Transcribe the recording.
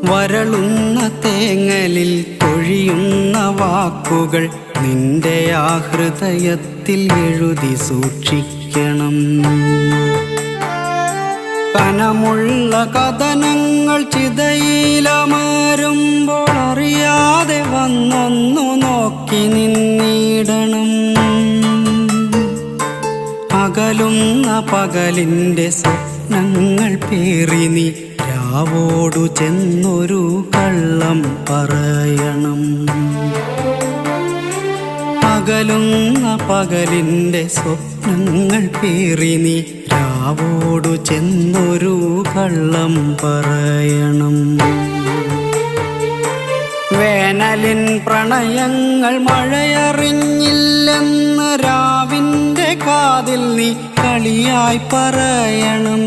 വരളുന്ന തേങ്ങലിൽ കൊഴിയുന്ന വാക്കുകൾ നിന്റെ ആ ഹൃദയത്തിൽ എഴുതി സൂക്ഷിക്കണം. കനമുള്ള കഥനങ്ങൾ ചിതയിലമരുമ്പോൾ അറിയാതെ വന്നൊന്നു നോക്കി നിന്നിടണം. അകലുന്ന പകലിൻ്റെ സ്വപ്നങ്ങൾ പേറി നീ രാവോടു ചെന്നൊരു കള്ളം പറയണം. അകലുന്ന പകലിൻ്റെ സ്വപ്നങ്ങൾ പേറി നീ രാവോടു ചെന്നൊരു കള്ളം പറയണം. വേനലിൻ പ്രണയങ്ങൾ മഴയറിഞ്ഞില്ലെന്ന് രാവിൻ്റെ കാതിൽ നീ കളിയായി പറയണം.